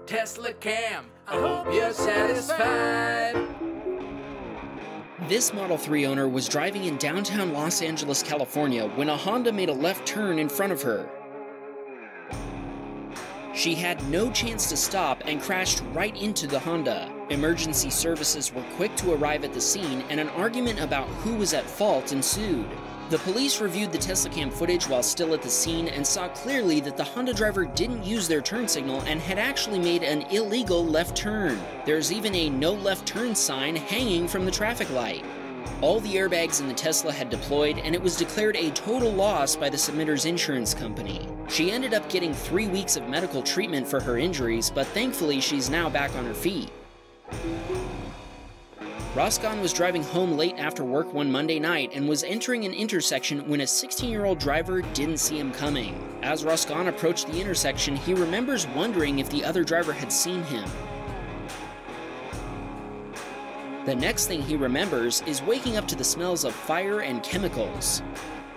Teslacam, I hope you're satisfied. This Model 3 owner was driving in downtown Los Angeles, California when a Honda made a left turn in front of her. She had no chance to stop and crashed right into the Honda. Emergency services were quick to arrive at the scene, and an argument about who was at fault ensued. The police reviewed the Teslacam footage while still at the scene and saw clearly that the Honda driver didn't use their turn signal and had actually made an illegal left turn. There's even a no left turn sign hanging from the traffic light. All the airbags in the Tesla had deployed, and it was declared a total loss by the submitter's insurance company. She ended up getting 3 weeks of medical treatment for her injuries, but thankfully she's now back on her feet. Roscoe was driving home late after work one Monday night and was entering an intersection when a 16-year-old driver didn't see him coming. As Roscoe approached the intersection, he remembers wondering if the other driver had seen him. The next thing he remembers is waking up to the smells of fire and chemicals.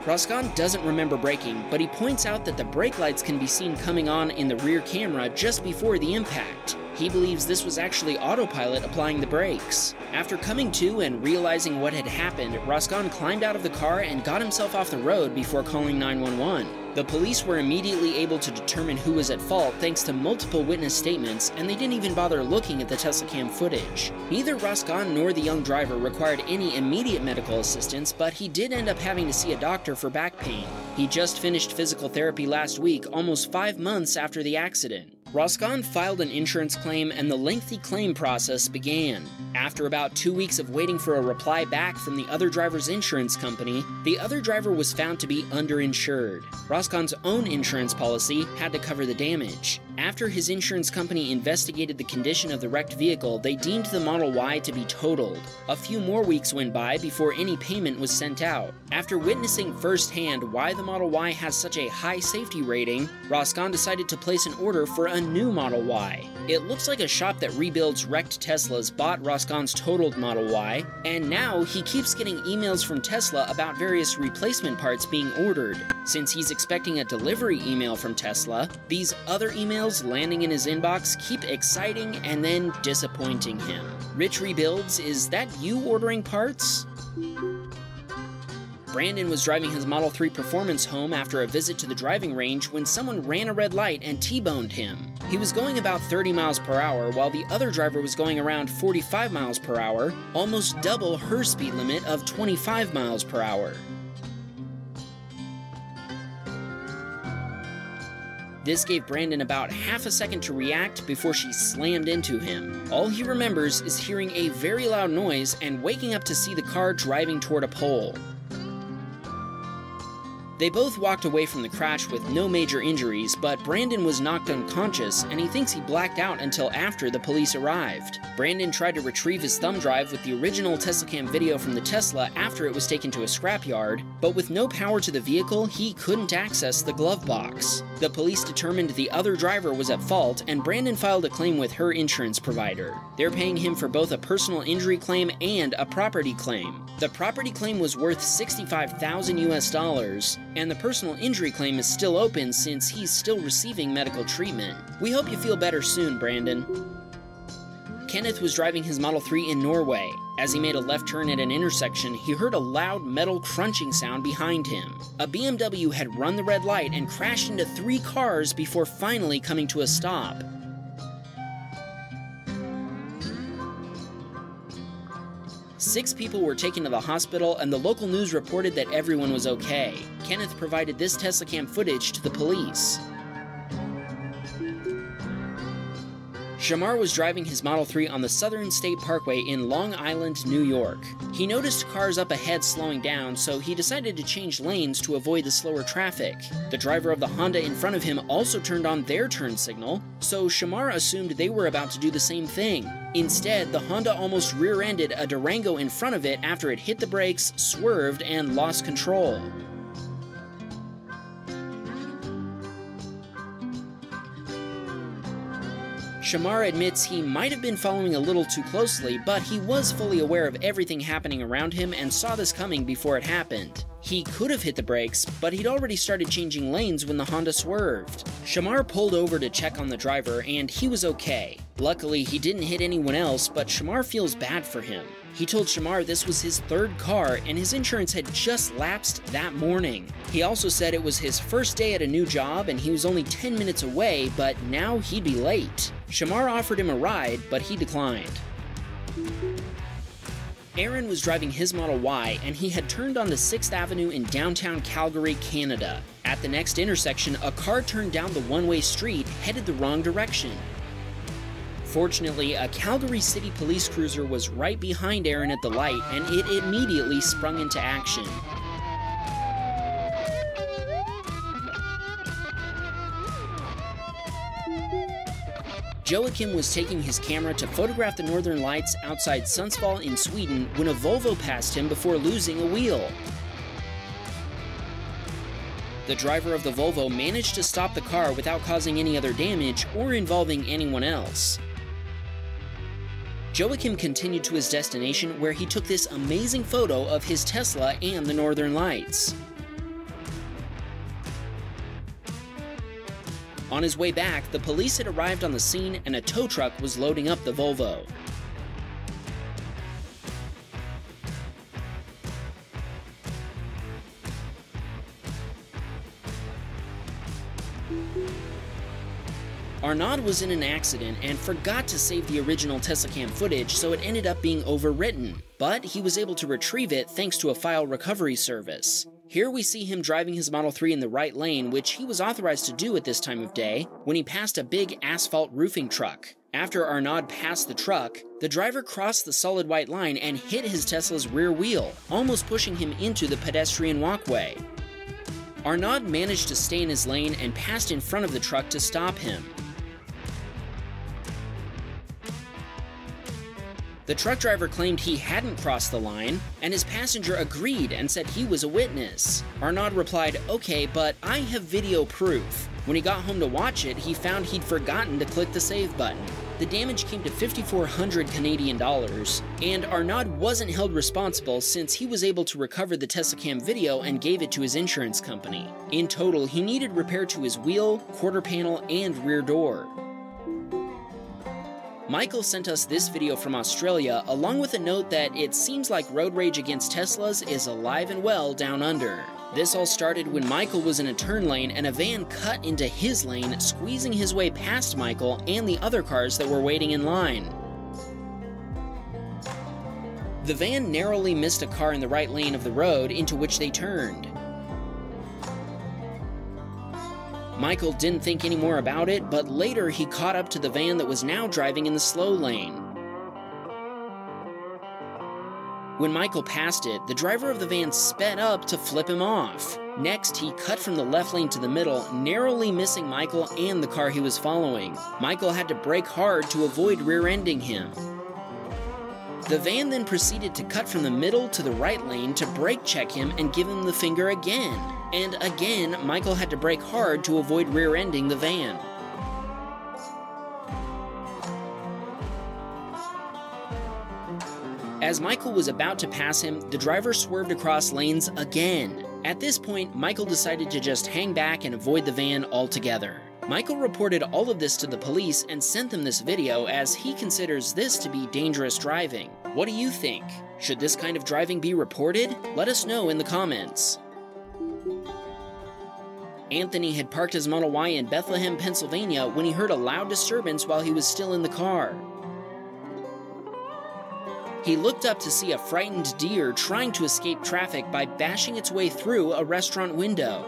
Roscoe doesn't remember braking, but he points out that the brake lights can be seen coming on in the rear camera just before the impact. He believes this was actually Autopilot applying the brakes. After coming to and realizing what had happened, Roscoe climbed out of the car and got himself off the road before calling 911. The police were immediately able to determine who was at fault thanks to multiple witness statements, and they didn't even bother looking at the Teslacam footage. Neither Roscoe nor the young driver required any immediate medical assistance, but he did end up having to see a doctor for back pain. He just finished physical therapy last week, almost 5 months after the accident. Roscoe filed an insurance claim and the lengthy claim process began. After about 2 weeks of waiting for a reply back from the other driver's insurance company, the other driver was found to be underinsured. Roscoe's own insurance policy had to cover the damage. After his insurance company investigated the condition of the wrecked vehicle, they deemed the Model Y to be totaled. A few more weeks went by before any payment was sent out. After witnessing firsthand why the Model Y has such a high safety rating, Roscoe decided to place an order for a new Model Y. It looks like a shop that rebuilds wrecked Teslas bought Roscoe's totaled Model Y, and now he keeps getting emails from Tesla about various replacement parts being ordered. Since he's expecting a delivery email from Tesla, these other emails landing in his inbox keep exciting and then disappointing him. Rich Rebuilds, is that you ordering parts? Brandon was driving his Model 3 Performance home after a visit to the driving range when someone ran a red light and T-boned him. He was going about 30 miles per hour while the other driver was going around 45 miles per hour, almost double her speed limit of 25 miles per hour. This gave Brandon about half a second to react before she slammed into him. All he remembers is hearing a very loud noise and waking up to see the car driving toward a pole. They both walked away from the crash with no major injuries, but Brandon was knocked unconscious, and he thinks he blacked out until after the police arrived. Brandon tried to retrieve his thumb drive with the original Teslacam video from the Tesla after it was taken to a scrapyard, but with no power to the vehicle, he couldn't access the glove box. The police determined the other driver was at fault, and Brandon filed a claim with her insurance provider. They're paying him for both a personal injury claim and a property claim. The property claim was worth $65,000 US, and the personal injury claim is still open since he's still receiving medical treatment. We hope you feel better soon, Brandon. Kenneth was driving his Model 3 in Norway. As he made a left turn at an intersection, he heard a loud metal crunching sound behind him. A BMW had run the red light and crashed into 3 cars before finally coming to a stop. Six people were taken to the hospital, and the local news reported that everyone was okay. Kenneth provided this Teslacam footage to the police. Shamar was driving his Model 3 on the Southern State Parkway in Long Island, New York. He noticed cars up ahead slowing down, so he decided to change lanes to avoid the slower traffic. The driver of the Honda in front of him also turned on their turn signal, so Shamar assumed they were about to do the same thing. Instead, the Honda almost rear-ended a Durango in front of it after it hit the brakes, swerved, and lost control. Shamar admits he might have been following a little too closely, but he was fully aware of everything happening around him and saw this coming before it happened. He could have hit the brakes, but he'd already started changing lanes when the Honda swerved. Shamar pulled over to check on the driver, and he was okay. Luckily, he didn't hit anyone else, but Shamar feels bad for him. He told Shamar this was his third car, and his insurance had just lapsed that morning. He also said it was his first day at a new job, and he was only 10 minutes away, but now he'd be late. Shamar offered him a ride, but he declined. Aaron was driving his Model Y, and he had turned onto 6th Avenue in downtown Calgary, Canada. At the next intersection, a car turned down the one-way street, headed the wrong direction. Fortunately, a Calgary City police cruiser was right behind Aaron at the light, and it immediately sprung into action. Joachim was taking his camera to photograph the northern lights outside Sundsvall in Sweden when a Volvo passed him before losing a wheel. The driver of the Volvo managed to stop the car without causing any other damage or involving anyone else. Joachim continued to his destination, where he took this amazing photo of his Tesla and the northern lights. On his way back, the police had arrived on the scene and a tow truck was loading up the Volvo. Arnaud was in an accident and forgot to save the original Teslacam footage, so it ended up being overwritten, but he was able to retrieve it thanks to a file recovery service. Here we see him driving his Model 3 in the right lane, which he was authorized to do at this time of day, when he passed a big asphalt roofing truck. After Arnaud passed the truck, the driver crossed the solid white line and hit his Tesla's rear wheel, almost pushing him into the pedestrian walkway. Arnaud managed to stay in his lane and passed in front of the truck to stop him. The truck driver claimed he hadn't crossed the line, and his passenger agreed and said he was a witness. Arnaud replied, "Okay, but I have video proof." When he got home to watch it, he found he'd forgotten to click the save button. The damage came to 5,400 Canadian dollars, and Arnaud wasn't held responsible since he was able to recover the Teslacam video and gave it to his insurance company. In total, he needed repair to his wheel, quarter panel, and rear door. Michael sent us this video from Australia, along with a note that it seems like road rage against Teslas is alive and well down under. This all started when Michael was in a turn lane and a van cut into his lane, squeezing his way past Michael and the other cars that were waiting in line. The van narrowly missed a car in the right lane of the road into which they turned. Michael didn't think any more about it, but later he caught up to the van that was now driving in the slow lane. When Michael passed it, the driver of the van sped up to flip him off. Next, he cut from the left lane to the middle, narrowly missing Michael and the car he was following. Michael had to brake hard to avoid rear-ending him. The van then proceeded to cut from the middle to the right lane to brake check him and give him the finger again. And again, Michael had to brake hard to avoid rear-ending the van. As Michael was about to pass him, the driver swerved across lanes again. At this point, Michael decided to just hang back and avoid the van altogether. Michael reported all of this to the police and sent them this video, as he considers this to be dangerous driving. What do you think? Should this kind of driving be reported? Let us know in the comments. Anthony had parked his Model Y in Bethlehem, Pennsylvania when he heard a loud disturbance while he was still in the car. He looked up to see a frightened deer trying to escape traffic by bashing its way through a restaurant window.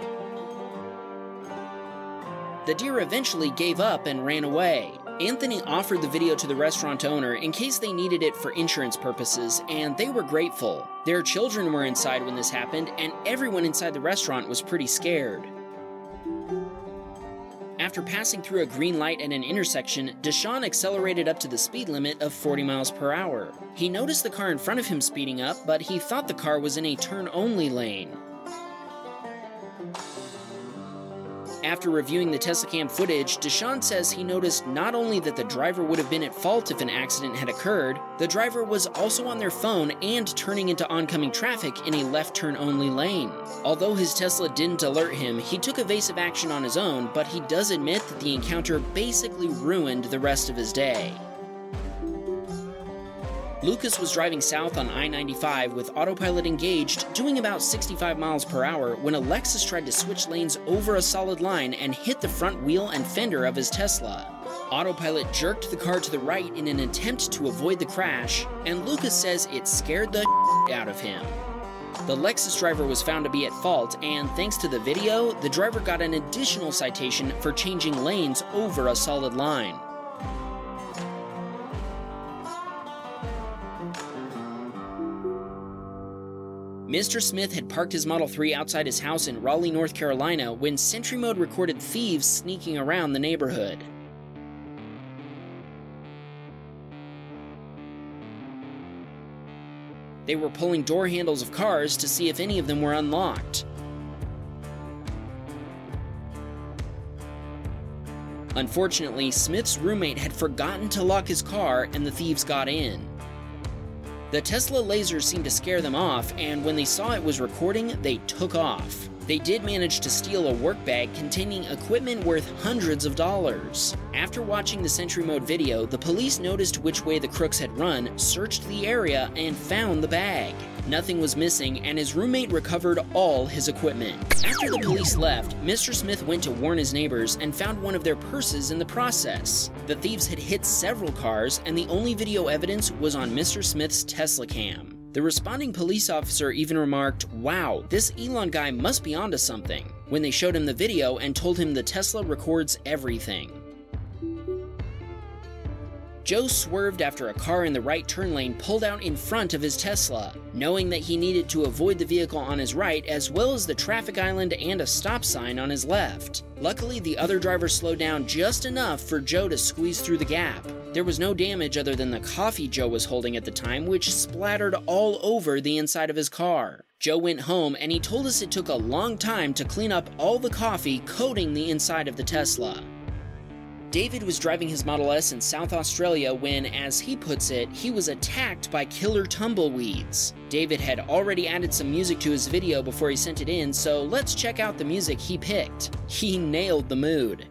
The deer eventually gave up and ran away. Anthony offered the video to the restaurant owner in case they needed it for insurance purposes, and they were grateful. Their children were inside when this happened, and everyone inside the restaurant was pretty scared. After passing through a green light at an intersection, Deshaun accelerated up to the speed limit of 40 miles per hour. He noticed the car in front of him speeding up, but he thought the car was in a turn-only lane. After reviewing the Teslacam footage, Deshawn says he noticed not only that the driver would have been at fault if an accident had occurred, the driver was also on their phone and turning into oncoming traffic in a left turn only lane. Although his Tesla didn't alert him, he took evasive action on his own, but he does admit that the encounter basically ruined the rest of his day. Lucas was driving south on I-95 with autopilot engaged, doing about 65 miles per hour when a Lexus tried to switch lanes over a solid line and hit the front wheel and fender of his Tesla. Autopilot jerked the car to the right in an attempt to avoid the crash, and Lucas says it scared the out of him. The Lexus driver was found to be at fault, and thanks to the video, the driver got an additional citation for changing lanes over a solid line. Mr. Smith had parked his Model 3 outside his house in Raleigh, North Carolina when Sentry Mode recorded thieves sneaking around the neighborhood. They were pulling door handles of cars to see if any of them were unlocked. Unfortunately, Smith's roommate had forgotten to lock his car and the thieves got in. The Tesla lasers seemed to scare them off, and when they saw it was recording, they took off. They did manage to steal a work bag containing equipment worth hundreds of dollars. After watching the Sentry Mode video, the police noticed which way the crooks had run, searched the area, and found the bag. Nothing was missing, and his roommate recovered all his equipment. After the police left, Mr. Smith went to warn his neighbors and found one of their purses in the process. The thieves had hit several cars, and the only video evidence was on Mr. Smith's Teslacam. The responding police officer even remarked, "Wow, this Elon guy must be onto something," when they showed him the video and told him the Tesla records everything. Joe swerved after a car in the right turn lane pulled out in front of his Tesla, knowing that he needed to avoid the vehicle on his right as well as the traffic island and a stop sign on his left. Luckily, the other driver slowed down just enough for Joe to squeeze through the gap. There was no damage other than the coffee Joe was holding at the time, which splattered all over the inside of his car. Joe went home and he told us it took a long time to clean up all the coffee coating the inside of the Tesla. David was driving his Model S in South Australia when, as he puts it, he was attacked by killer tumbleweeds. David had already added some music to his video before he sent it in, so let's check out the music he picked. He nailed the mood.